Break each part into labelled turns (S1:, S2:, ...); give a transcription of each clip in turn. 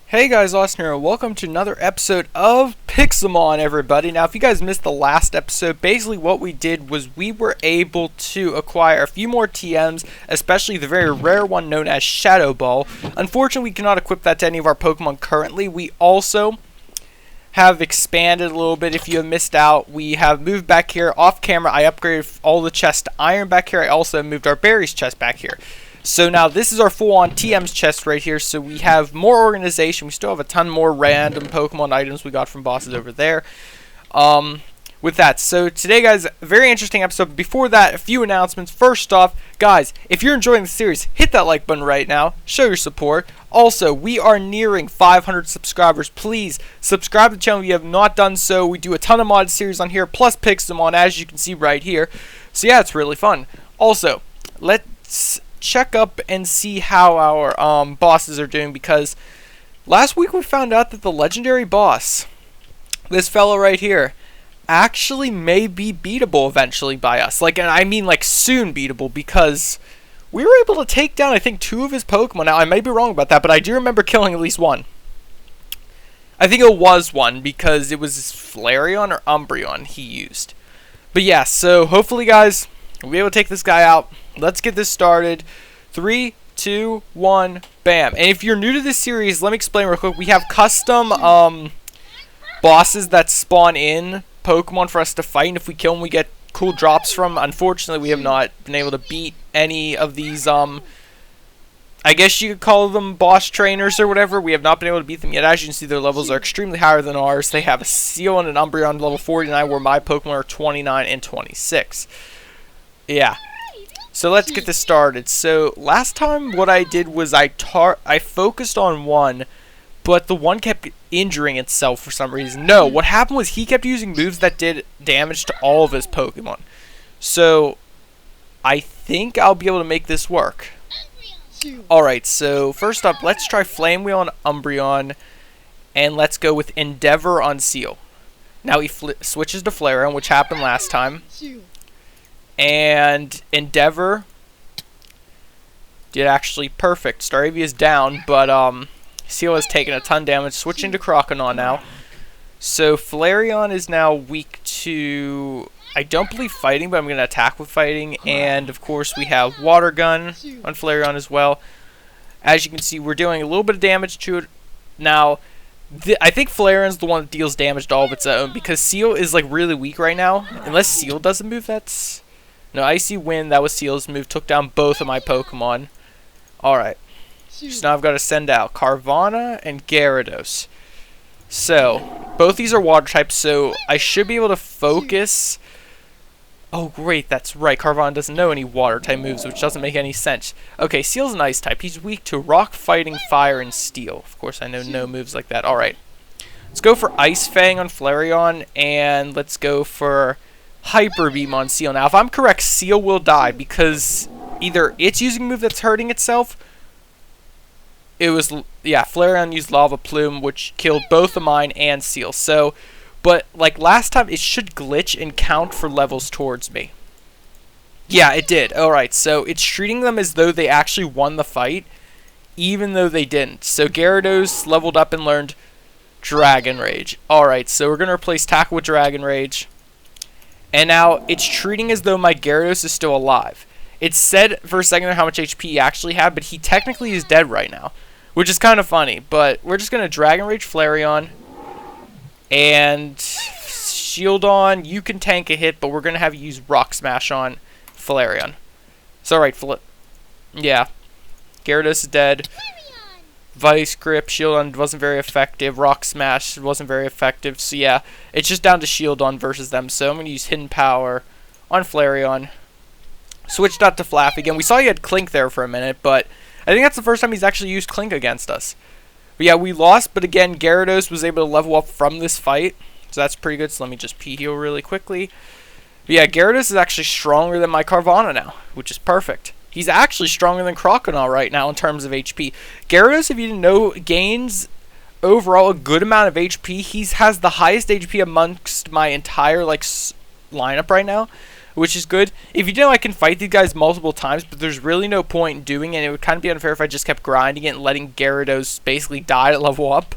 S1: Hey guys, Austin here, and welcome to another episode of Pixelmon, everybody. Now, if you guys missed the last episode, basically what we did was we were able to acquire a few more TMs, especially the very rare one known as Shadow Ball. Unfortunately, we cannot equip that to any of our Pokemon currently. We also have expanded a little bit. If you have missed out, we have moved back here off camera. I upgraded all the chests to iron back here. I also moved our berries chest back here. So now this is our full-on TM's chest right here. So we have more organization. We still have a ton more random Pokemon items we got from bosses over there. With that, so today, guys, very interesting episode. Before that, a few announcements. First off, guys, if you're enjoying the series, hit that like button right now. Show your support. Also, we are nearing 500 subscribers. Please subscribe to the channel if you have not done so. We do a ton of mod series on here, plus Pixelmon, as you can see right here. So yeah, it's really fun. Also, let's check up and see how our bosses are doing, because last week we found out that the legendary boss, this fellow right here, actually may be beatable eventually by us. And I mean soon beatable, because we were able to take down, I think, 2 of his Pokemon. Now, I may be wrong about that, but I do remember killing at least 1. I think it was 1, because it was Flareon or Umbreon he used. But yeah, so hopefully, guys, we'll be able to take this guy out. Let's get this started. 3, 2, 1, bam. And if you're new to this series, let me explain real quick. We have custom bosses that spawn in Pokemon for us to fight, and if we kill them, we get cool drops from. Unfortunately, we have not been able to beat any of these, I guess you could call them boss trainers or whatever. We have not been able to beat them yet. As you can see, their levels are extremely higher than ours. They have a Seal and an Umbreon level 49, where my Pokemon are 29 and 26. Yeah. So let's get this started. So last time what I did was I focused on one, but the one kept injuring itself for some reason. No, what happened was he kept using moves that did damage to all of his Pokemon. So I think I'll be able to make this work. Alright, so first up, let's try Flame Wheel on Umbreon, and let's go with Endeavor on Seal. Now he switches to Flareon, which happened last time. And Endeavor did actually perfect. Staravia is down, but Seal has taken a ton of damage. Switching to Croconaw now. So Flareon is now weak to, I don't believe, fighting, but I'm going to attack with fighting. And of course we have Water Gun on Flareon as well. As you can see, we're doing a little bit of damage to it. Now, I think Flareon's the one that deals damage to all of its own, because Seal is really weak right now. Unless Seal doesn't move, that's... No, Icy Wind, that was Seal's move, took down both of my Pokemon. Alright. So now I've got to send out Carvanha and Gyarados. So, both these are water types, so I should be able to focus... Oh, great, that's right. Carvanha doesn't know any water type moves, which doesn't make any sense. Okay, Seal's an ice type. He's weak to rock, fighting, fire, and steel. Of course, I know no moves like that. Alright. Let's go for Ice Fang on Flareon, and let's go for Hyper Beam on Seal. Now, if I'm correct, Seal will die, because either it's using a move that's hurting itself. It was, yeah, Flareon used Lava Plume, which killed both of mine and Seal. So, but last time, it should glitch and count for levels towards me. Yeah, it did. Alright, so it's treating them as though they actually won the fight, even though they didn't. So Gyarados leveled up and learned Dragon Rage. Alright, so we're going to replace Tackle with Dragon Rage. And now it's treating as though my Gyarados is still alive. It said for a second there how much HP he actually had, but he technically is dead right now, which is kind of funny. But we're just going to Dragon Rage Flareon and Shieldon. You can tank a hit, but we're going to have you use Rock Smash on Flareon. So, alright, yeah, Gyarados is dead. Vice Grip, Shieldon wasn't very effective. Rock Smash wasn't very effective. So yeah, it's just down to Shieldon versus them. So I'm going to use Hidden Power on Flareon. Switched out to Flap again. We saw he had Clink there for a minute, but I think that's the first time he's actually used Clink against us. But yeah, we lost, but again, Gyarados was able to level up from this fight. So that's pretty good. So let me just P-heal really quickly. But yeah, Gyarados is actually stronger than my Carvanha now, which is perfect. He's actually stronger than Croconaw right now in terms of HP. Gyarados, if you didn't know, gains overall a good amount of HP. He has the highest HP amongst my entire lineup right now. which is good. If you know, I can fight these guys multiple times, but there's really no point in doing it. It would kind of be unfair if I just kept grinding it and letting Gyarados basically die to level up.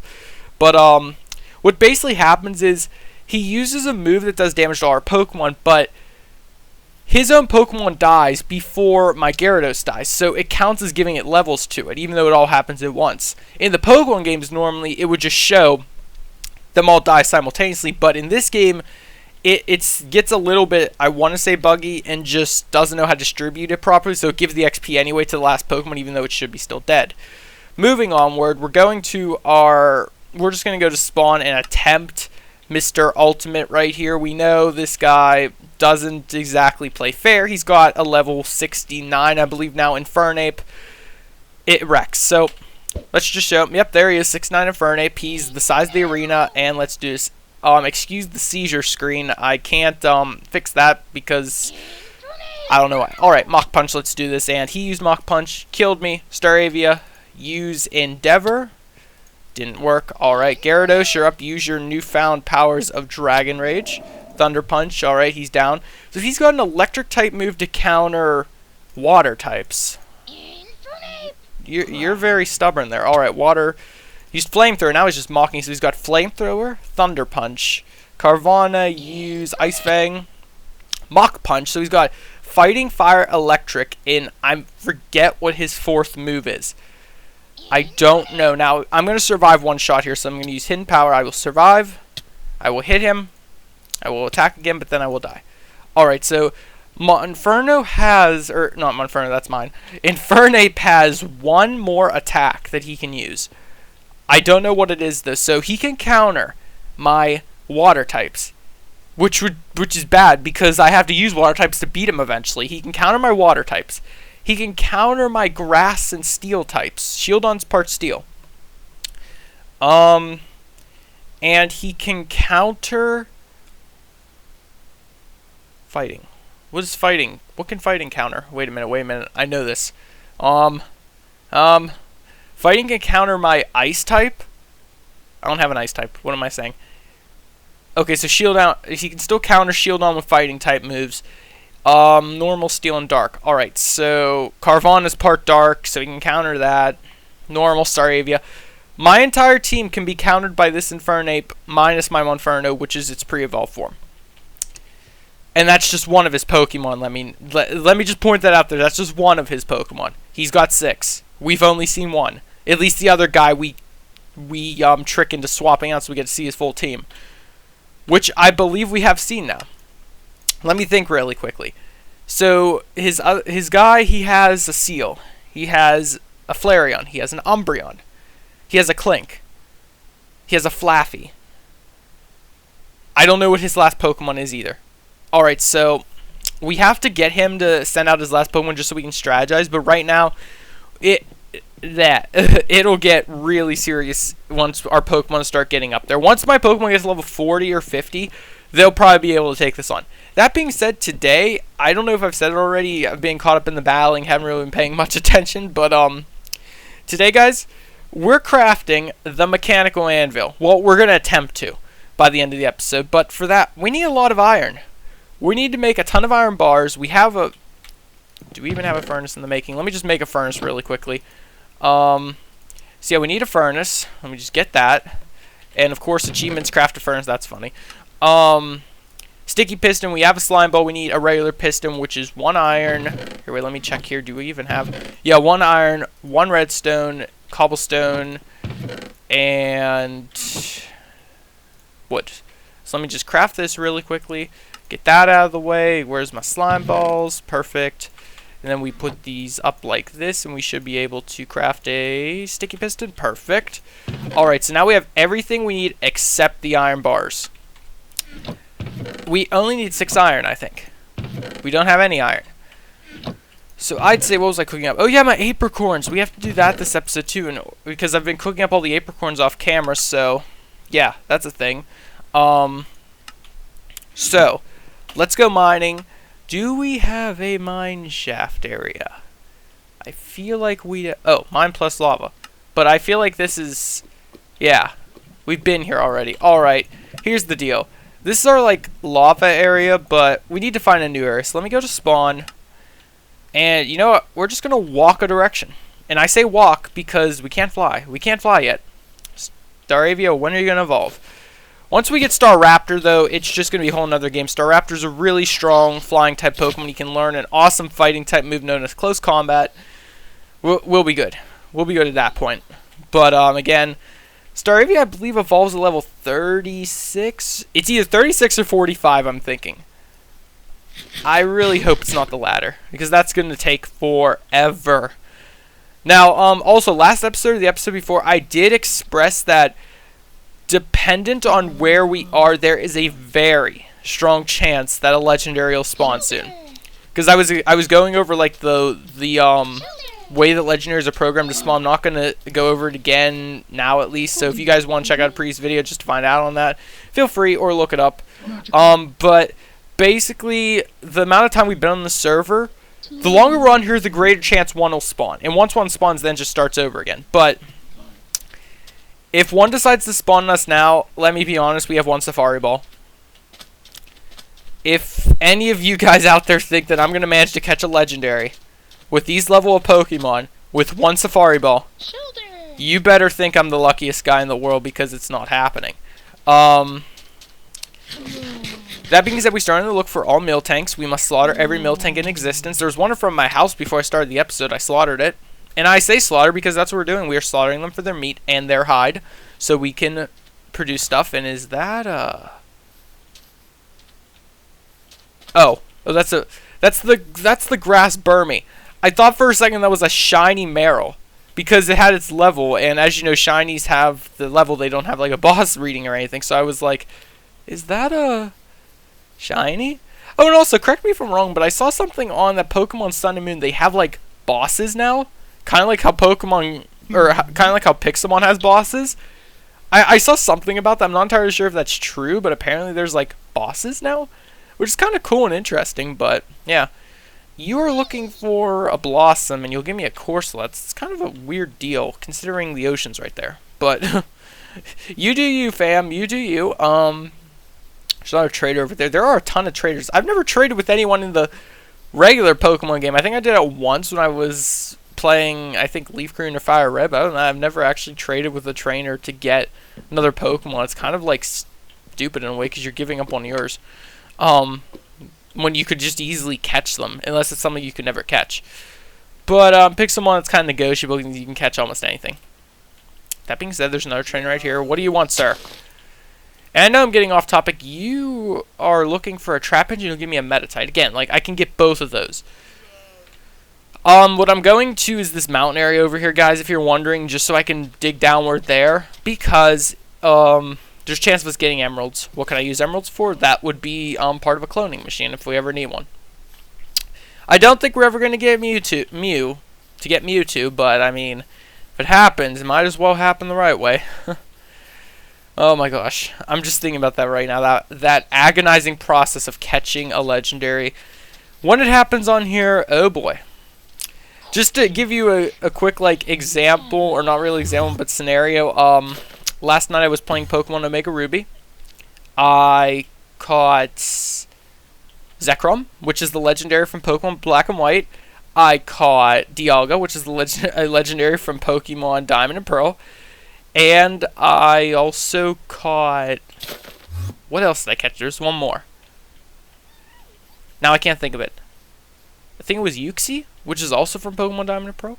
S1: But what basically happens is he uses a move that does damage to our Pokemon, but his own Pokemon dies before my Gyarados dies, so it counts as giving it levels to it, even though it all happens at once. In the Pokemon games, normally, it would just show them all die simultaneously, but in this game, it gets a little bit, I want to say, buggy, and just doesn't know how to distribute it properly, so it gives the XP anyway to the last Pokemon, even though it should be still dead. Moving onward, we're just going to go to spawn and attempt Mr. Ultimate right here. We know this guy doesn't exactly play fair. He's got a level 69, I believe now, Infernape. It wrecks. So let's just show him. Yep, there he is, 69 Infernape. He's the size of the arena, and let's do this. Excuse the seizure screen. I can't fix that because I don't know why. Alright, Mach Punch, let's do this. And he used Mach Punch, killed me. Staravia, use Endeavor. Didn't work. Alright, Gyarados, you're up. Use your newfound powers of Dragon Rage. Thunder Punch. Alright, he's down. So he's got an electric type move to counter water types. You're very stubborn there. Alright, water. Used Flamethrower. Now he's just mocking. So he's got Flamethrower, Thunder Punch. Carvanha, use Ice Fang. Mach Punch. So he's got Fighting, Fire, Electric, and I forget what his fourth move is. I don't know. Now, I'm going to survive one shot here, so I'm going to use Hidden Power. I will survive. I will hit him. I will attack again, but then I will die. Alright, so Monferno has, or not Monferno, that's mine. Infernape has one more attack that he can use. I don't know what it is, though. So he can counter my water types, which is bad because I have to use water types to beat him eventually. He can counter my water types. He can counter my grass and steel types. Shieldon's part steel. And he can counter fighting. What is fighting? What can fighting counter? Wait a minute. I know this. Fighting can counter my ice type. I don't have an ice type. What am I saying? Okay, so Shieldon, he can still counter Shieldon with fighting type moves. Normal, steel, and dark. Alright, so Carvanha is part dark, so he can counter that. Normal, Staravia. My entire team can be countered by this Infernape minus my Monferno, which is its pre-evolved form. And that's just one of his Pokemon. Let me just point that out there. That's just one of his Pokemon. He's got 6. We've only seen 1. At least the other guy we trick into swapping out so we get to see his full team, which I believe we have seen now. Let me think really quickly. So his guy, he has a Seal. He has a Flareon. He has an Umbreon. He has a Clink. He has a Flaffy. I don't know what his last Pokemon is either. Alright, so we have to get him to send out his last Pokemon just so we can strategize, but right now, it'll get really serious once our Pokemon start getting up there. Once my Pokemon gets level 40 or 50, they'll probably be able to take this on. That being said, today, I don't know if I've said it already, I've been caught up in the battling, haven't really been paying much attention, but today, guys, we're crafting the mechanical anvil. Well, we're going to attempt to by the end of the episode, but for that, we need a lot of iron. We need to make a ton of iron bars. We have a... Do we even have a furnace in the making? Let me just make a furnace really quickly. So yeah, we need a furnace. Let me just get that. And of course, achievements craft a furnace. That's funny. Sticky piston. We have a slime ball. We need a regular piston, which is 1 iron. Here, wait, let me check here. Do we even have... Yeah, 1 iron, 1 redstone, cobblestone, and wood. So let me just craft this really quickly. Get that out of the way. Where's my slime balls? Perfect. And then we put these up like this, and we should be able to craft a sticky piston. Perfect. Alright, so now we have everything we need except the iron bars. We only need 6 iron, I think. We don't have any iron. So I'd say, what was I cooking up? Oh yeah, my apricorns. We have to do that this episode too, and because I've been cooking up all the apricorns off camera, so yeah, that's a thing. So, let's go mining. Do we have a mine shaft area? I feel like we... Oh, mine plus lava. But I feel like this is... Yeah, we've been here already. Alright, here's the deal. This is our, like, lava area, but we need to find a new area. So let me go to spawn. And you know what? We're just going to walk a direction. And I say walk because we can't fly. We can't fly yet. Staravia, when are you going to evolve? Once we get Staraptor, though, it's just going to be a whole nother game. Staraptor's a really strong flying type Pokemon. You can learn an awesome fighting type move known as Close Combat. We'll be good. We'll be good at that point. But, again, Staravia, I believe, evolves at level 36. It's either 36 or 45, I'm thinking. I really hope it's not the latter, because that's going to take forever. Now, also, last episode, or the episode before, I did express that dependent on where we are, there is a very strong chance that a legendary will spawn soon. Because I was going over like the way that legendaries are programmed to spawn. I'm not going to go over it again now, at least. So if you guys want to check out a previous video just to find out on that, feel free or look it up. But basically, the amount of time we've been on the server, the longer we're on here, the greater chance one will spawn. And once one spawns, then just starts over again. But if one decides to spawn us now, let me be honest, we have one Safari Ball. If any of you guys out there think that I'm going to manage to catch a legendary with these level of Pokemon with one Safari Ball, you better think I'm the luckiest guy in the world, because it's not happening. That being said, we started to look for all Miltanks. We must slaughter every Miltank in existence. There was one from my house before I started the episode. I slaughtered it. And I say slaughter because that's what we're doing. We are slaughtering them for their meat and their hide, so we can produce stuff. And is that Oh, that's the grass Burmy. I thought for a second that was a shiny Meryl, because it had its level, and as you know, shinies have the level. They don't have like a boss reading or anything. So I was like, is that a shiny? Oh, and also, correct me if I'm wrong, but I saw something on that Pokemon Sun and Moon. They have like bosses now. Kind of like how Pokemon, or kind of like how Pixelmon has bosses. I saw something about that. I'm not entirely sure if that's true, but apparently there's like bosses now, which is kind of cool and interesting. But yeah, you are looking for a Blossom, and you'll give me a Corsola. It's kind of a weird deal considering the ocean's right there. But you do you, fam. You do you. There's another trader over there. There are a ton of traders. I've never traded with anyone in the regular Pokemon game. I think I did it once when I was playing, I think, Leaf Green or Fire Red, but I don't know, I've never actually traded with a trainer to get another Pokemon. It's kind of like stupid in a way, because you're giving up on yours when you could just easily catch them, unless it's something you could never catch. But Pixelmon, it's kind of negotiable. You can catch almost anything. That being said, there's another trainer right here. What do you want, sir? And I know I'm getting off topic. You are looking for a Trap Engine. You'll give me a Metatite. Again, like, I can get both of those. What I'm going to is this mountain area over here, guys, if you're wondering, just so I can dig downward there, because there's a chance of us getting emeralds. What can I use emeralds for? That would be part of a cloning machine if we ever need one. I don't think we're ever going to get Mewtwo, but I mean, if it happens, it might as well happen the right way. Oh my gosh, I'm just thinking about that right now. That agonizing process of catching a legendary. When it happens on here, oh boy. Just to give you a quick like example, or not really example, but scenario. Last night I was playing Pokemon Omega Ruby. I caught Zekrom, which is the legendary from Pokemon Black and White. I caught Dialga, which is the legendary from Pokemon Diamond and Pearl. And I also caught... What else did I catch? There's one more. Now I can't think of it. I think it was Uxie, which is also from Pokemon Diamond and Pearl.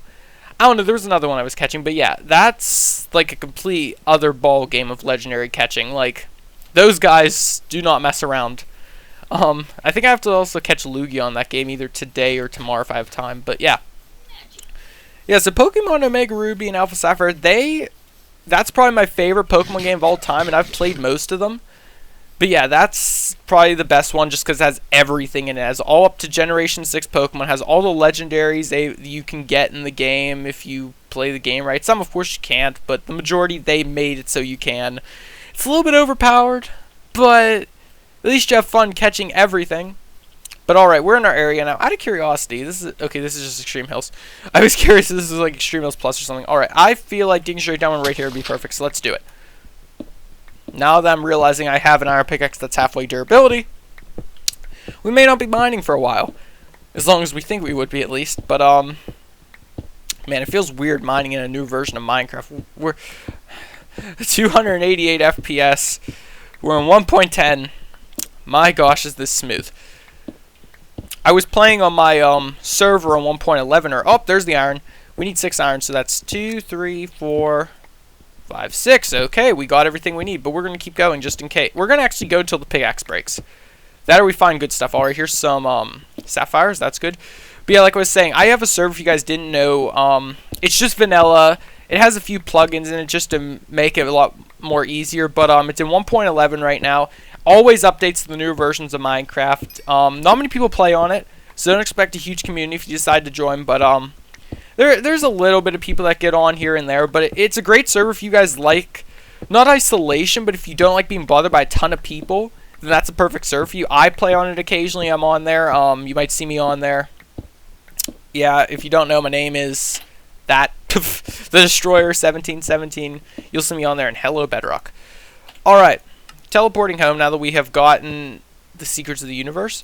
S1: I don't know, there was another one I was catching, but yeah, that's like a complete other ball game of legendary catching. Like, those guys do not mess around. I think I have to also catch Lugia on that game either today or tomorrow if I have time, but yeah. Yeah, so Pokemon Omega Ruby and Alpha Sapphire, that's probably my favorite Pokemon game of all time, and I've played most of them. But yeah, that's probably the best one just because it has everything in it. It has all up to Generation 6 Pokemon. It has all the legendaries you can get in the game if you play the game right. Some, of course, you can't, but the majority, they made it so you can. It's a little bit overpowered, but at least you have fun catching everything. But alright, we're in our area now. Out of curiosity, this is just Extreme Hills. I was curious if this is like Extreme Hills Plus or something. Alright, I feel like digging straight down right here would be perfect, so let's do it. now that I'm realizing I have an iron pickaxe that's halfway durability, we may not be mining for a while. As long as we think we would be, at least. But, man, it feels weird mining in a new version of Minecraft. We're 288 FPS. We're in 1.10. My gosh, is this smooth. I was playing on my server on 1.11. Or, oh, there's the iron. We need 6 iron, so that's 2, 3, 4, 5, 6. Okay, we got everything we need, but we're going to keep going just in case. We're going to actually go until the pickaxe breaks. That or we find good stuff. Alright, here's some sapphires. That's good. But yeah, like I was saying, I have a server if you guys didn't know. It's just vanilla. It has a few plugins in it just to make it a lot more easier. But it's in 1.11 right now. Always updates to the newer versions of Minecraft. Not many people play on it, so don't expect a huge community if you decide to join. But there's a little bit of people that get on here and there. But it's a great server if you guys like, not isolation, but if you don't like being bothered by a ton of people, then that's a perfect server for you. I play on it occasionally. I'm on there. You might see me on there. Yeah, if you don't know, my name is that, the Destroyer 1717. You'll see me on there, and hello, Bedrock. Alright, teleporting home now that we have gotten the secrets of the universe.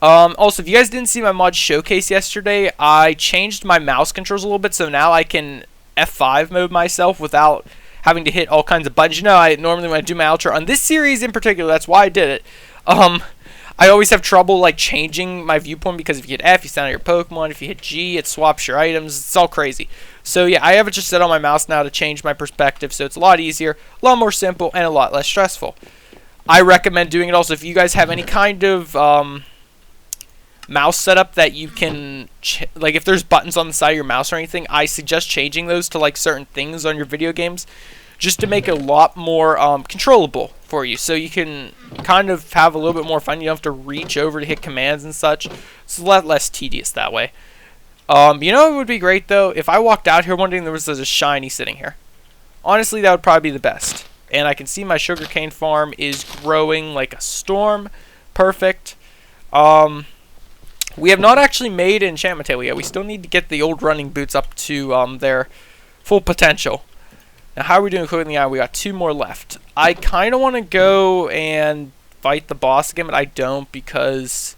S1: Also, if you guys didn't see my mod showcase yesterday, I changed my mouse controls a little bit, so now I can F5 mode myself without having to hit all kinds of buttons. You know, I normally when I do my outro on this series in particular, that's why I did it. I always have trouble like changing my viewpoint because if you hit F, you sound out your Pokemon. If you hit G, it swaps your items. It's all crazy. So yeah, I have it just set on my mouse now to change my perspective, so it's a lot easier, a lot more simple, and a lot less stressful. I recommend doing it also if you guys have any kind of mouse setup that you can, like if there's buttons on the side of your mouse or anything, I suggest changing those to like certain things on your video games just to make it a lot more controllable for you, so you can kind of have a little bit more fun. You don't have to reach over to hit commands and such. It's a lot less tedious that way. You know, it would be great though if I walked out here one day and there was a shiny sitting here. Honestly, that would probably be the best. And I can see my sugarcane farm is growing like a storm. Perfect. We have not actually made an enchantment table yet. We still need to get the old running boots up to their full potential. Now, how are we doing cooking the iron? We got 2 more left. I kind of want to go and fight the boss again, but I don't because,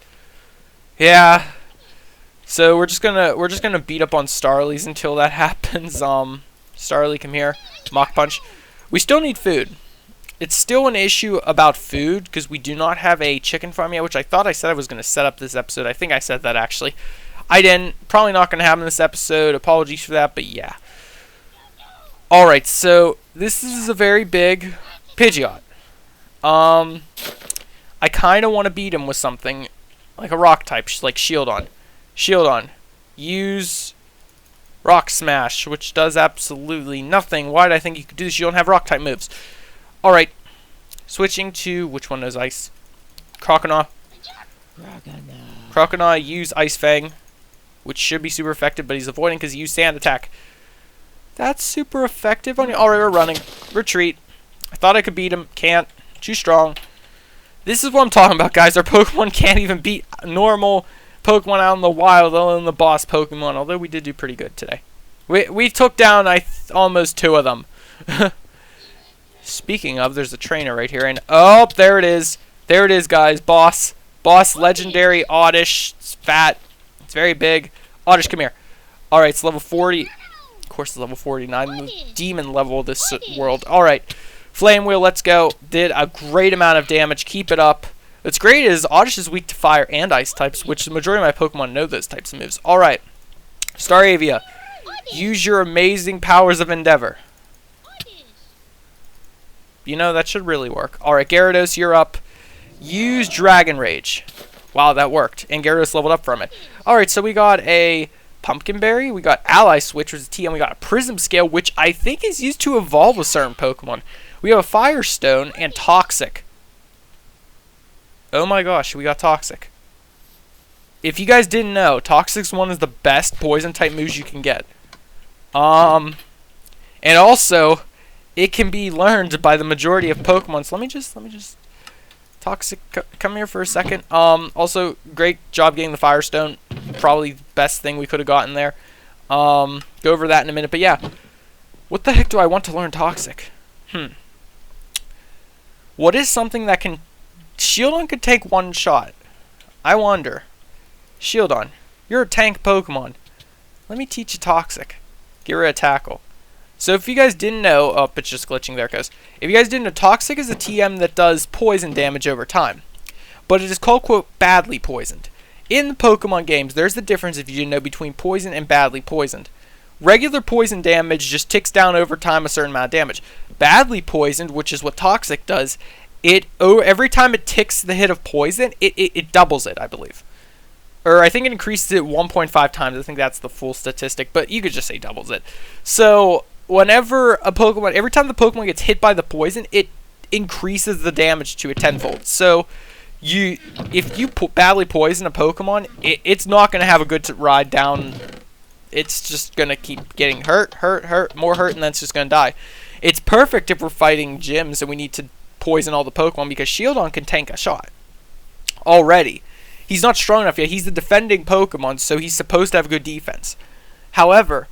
S1: yeah. So we're just gonna beat up on Starlies until that happens. Starly, come here. Mach punch. We still need food. It's still an issue about food because we do not have a chicken farm yet, which I thought I said I was gonna set up this episode. I think I said that actually. I didn't. Probably not gonna happen this episode. Apologies for that, but yeah. Alright, so this is a very big Pidgeot. I kind of want to beat him with something like a rock type, like Shield on. Shield on. Use Rock Smash, which does absolutely nothing. Why did I think you could do this? You don't have rock type moves. Alright, switching to, which one is ice? Croconaw. Croconaw, use Ice Fang, which should be super effective, but he's avoiding because he used Sand Attack. That's super effective on you. Alright, we're running. Retreat. I thought I could beat him. Can't. Too strong. This is what I'm talking about, guys. Our Pokemon can't even beat normal Pokemon out in the wild, other than the boss Pokemon, although we did do pretty good today. We took down almost 2 of them. Speaking of, there's a trainer right here, and oh, there it is. There it is, guys. Boss, legendary Oddish. It's fat. It's very big. Oddish, come here. Alright, it's level 40. Of course, it's level 49. The demon level of this world. Alright. Flame Wheel, let's go. Did a great amount of damage. Keep it up. What's great is Oddish is weak to fire and ice types, which the majority of my Pokemon know those types of moves. Alright. Staravia, use your amazing powers of endeavor. You know, that should really work. Alright, Gyarados, you're up. Use Dragon Rage. Wow, that worked. And Gyarados leveled up from it. Alright, so we got a Pumpkin Berry, we got Ally Switch, which is a T, and we got a Prism Scale, which I think is used to evolve with certain Pokemon. We have a Firestone and Toxic. Oh my gosh, we got Toxic. If you guys didn't know, Toxic's one of the best poison type moves you can get. And also, it can be learned by the majority of Pokemon. So let me just Toxic, come here for a second. Also, great job getting the Firestone. Probably the best thing we could have gotten there. Go over that in a minute. But yeah, what the heck do I want to learn Toxic? What is something that can... Shieldon could take one shot. I wonder. Shieldon, you're a tank Pokemon. Let me teach you Toxic. Get rid of Tackle. So if you guys didn't know... Oh, it's just glitching. There it goes. If you guys didn't know, Toxic is a TM that does poison damage over time. But it is called, quote, badly poisoned. In the Pokemon games, there's the difference, if you didn't know, between poison and badly poisoned. Regular poison damage just ticks down over time a certain amount of damage. Badly poisoned, which is what Toxic does, every time it ticks the hit of poison, it doubles it, I believe. Or I think it increases it 1.5 times. I think that's the full statistic, but you could just say doubles it. So whenever every time the Pokemon gets hit by the poison, it increases the damage to a tenfold. So if you badly poison a Pokemon, it's not going to have a good ride down. It's just going to keep getting hurt, more hurt, and then it's just going to die. It's perfect if we're fighting gyms and we need to poison all the Pokemon, because Shieldon can tank a shot already. He's not strong enough yet. He's the defending Pokemon, so he's supposed to have good defense. However,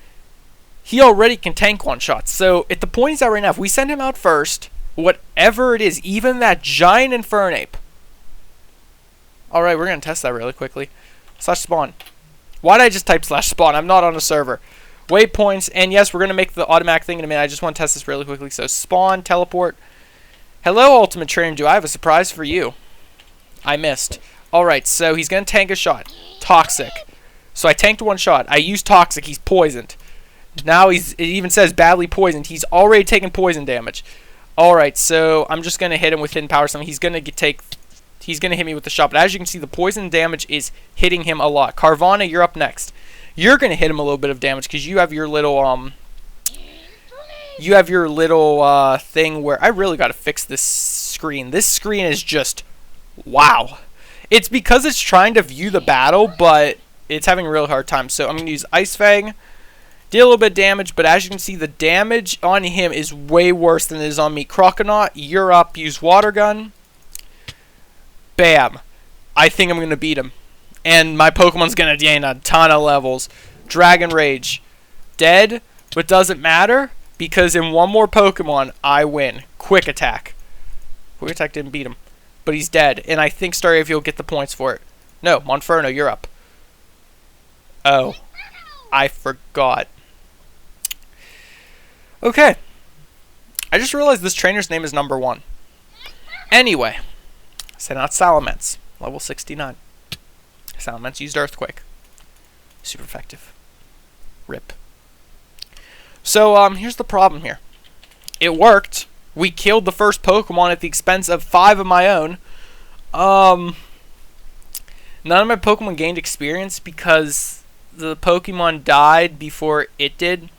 S1: he already can tank one shot. So at the point he's at right now, if we send him out first, whatever it is, even that giant Infernape. Alright, we're going to test that really quickly. /spawn. Why did I just type /spawn? I'm not on a server. Waypoints, and yes, we're going to make the automatic thing in a minute. I just want to test this really quickly. So spawn, teleport. Hello, Ultimate Trainer. Do I have a surprise for you? I missed. Alright, so he's going to tank a shot. Toxic. So I tanked one shot. I used Toxic. He's poisoned. Now it even says badly poisoned. He's already taken poison damage. Alright, so I'm just going to hit him with Hidden Power. He's going to hit me with the shot. But as you can see, the poison damage is hitting him a lot. Carvana, you're up next. You're going to hit him a little bit of damage because you have your little thing where I really got to fix this screen. This screen is just wow. It's because it's trying to view the battle, but it's having a real hard time. So I'm going to use Ice Fang. Did a little bit of damage, but as you can see, the damage on him is way worse than it is on me. Croconaut, you're up. Use Water Gun. Bam. I think I'm going to beat him. And my Pokemon's going to gain a ton of levels. Dragon Rage. Dead, but doesn't matter, because in one more Pokemon, I win. Quick Attack. Quick Attack didn't beat him, but he's dead. And I think Starapia will get the points for it. No, Monferno, you're up. Oh, I forgot. Okay. I just realized this trainer's name is number 1. Anyway. Send out Salamence. Level 69. Salamence used Earthquake. Super effective. RIP. So, here's the problem here. It worked. We killed the first Pokemon at the expense of 5 of my own. None of my Pokemon gained experience because the Pokemon died before it did.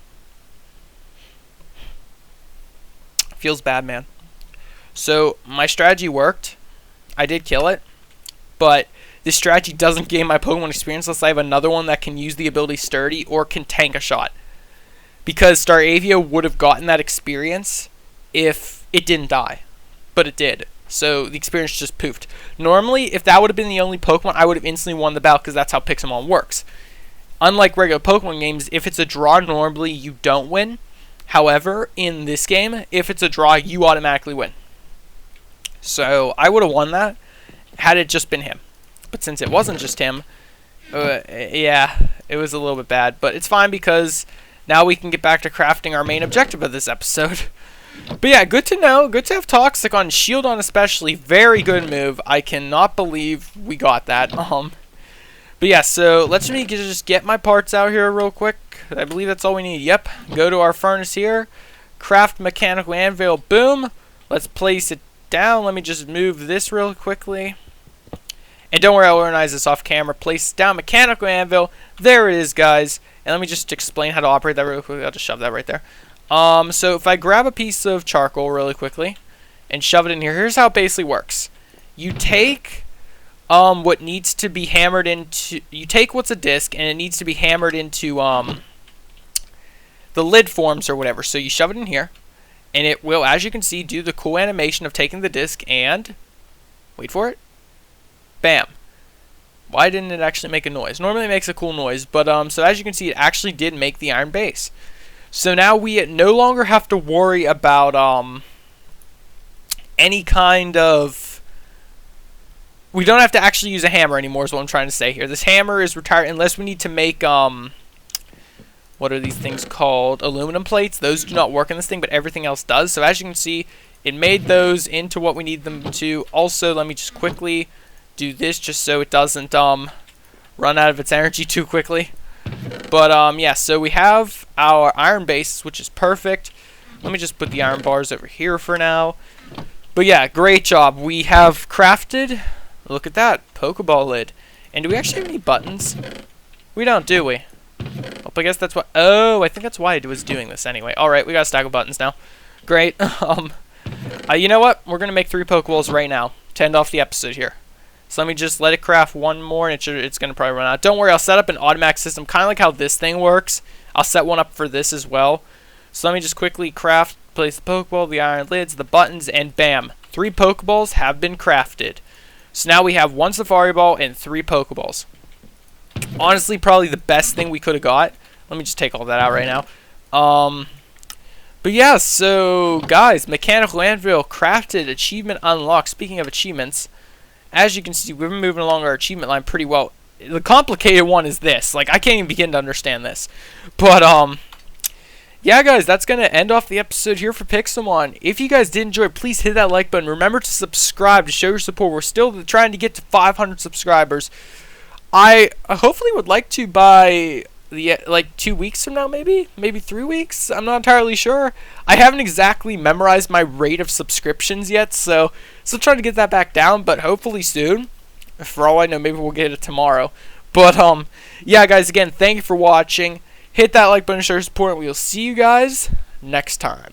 S1: Feels bad, man. So, my strategy worked. I did kill it. But this strategy doesn't gain my Pokemon experience unless I have another one that can use the ability Sturdy or can tank a shot. Because Staravia would have gotten that experience if it didn't die. But it did. So the experience just poofed. Normally, if that would have been the only Pokemon, I would have instantly won the battle because that's how Pixelmon works. Unlike regular Pokemon games, if it's a draw, normally you don't win. However, in this game, if it's a draw, you automatically win. So I would have won that had it just been him. But since it wasn't just him, yeah, it was a little bit bad. But it's fine because now we can get back to crafting our main objective of this episode. But yeah, good to know. Good to have Toxic on Shieldon especially. Very good move. I cannot believe we got that. But yeah, so let's just get my parts out here real quick. I believe that's all we need. Yep. Go to our furnace here. Craft mechanical anvil. Boom. Let's place it down. Let me just move this real quickly. And don't worry, I'll organize this off camera. Place down mechanical anvil. There it is, guys. And let me just explain how to operate that real quickly. I'll just shove that right there. So if I grab a piece of charcoal really quickly and shove it in here, here's how it basically works. You take what needs to be hammered into, you take what's a disc and it needs to be hammered into the lid forms or whatever. So you shove it in here and it will, as you can see, do the cool animation of taking the disc and wait for it. Bam. Why didn't it actually make a noise? Normally it makes a cool noise, but so as you can see, it actually did make the iron base. So now we no longer have to worry about any kind of... We don't have to actually use a hammer anymore is what I'm trying to say here. This hammer is retired unless we need to make, what are these things called? Aluminum plates. Those do not work in this thing, but everything else does. So as you can see, it made those into what we need them to. Also, let me just quickly do this just so it doesn't run out of its energy too quickly. But yeah, so we have our iron base, which is perfect. Let me just put the iron bars over here for now. But yeah, great job. We have crafted, look at that, Pokeball lid. And do we actually have any buttons? We don't, do we? Oh, I guess that's what... Oh, I think that's why it was doing this anyway. Alright, we got a stack of buttons now. Great. You know what? We're going to make 3 Pokeballs right now to end off the episode here. So let me just let it craft one more, and it's going to probably run out. Don't worry, I'll set up an automatic system, kind of like how this thing works. I'll set one up for this as well. So let me just quickly craft, place the Pokeball, the iron lids, the buttons, and bam. 3 Pokeballs have been crafted. So now we have 1 Safari Ball and 3 Pokeballs. Honestly, probably the best thing we could have got. Let me just take all that out right now. But yeah, so guys, Mechanical Anvil crafted, achievement unlocked. Speaking of achievements, as you can see, we've been moving along our achievement line pretty well. The complicated one is this. Like, I can't even begin to understand this. But, yeah, guys, that's going to end off the episode here for Pixelmon. If you guys did enjoy, please hit that like button. Remember to subscribe to show your support. We're still trying to get to 500 subscribers. I hopefully would like to by... like 2 weeks from now, maybe 3 weeks. I'm not entirely sure. I haven't exactly memorized my rate of subscriptions yet, so still trying to get that back down, but hopefully soon. For all I know, maybe we'll get it tomorrow. But yeah, guys, again, thank you for watching. Hit that like button, show your support, and we'll see you guys next time.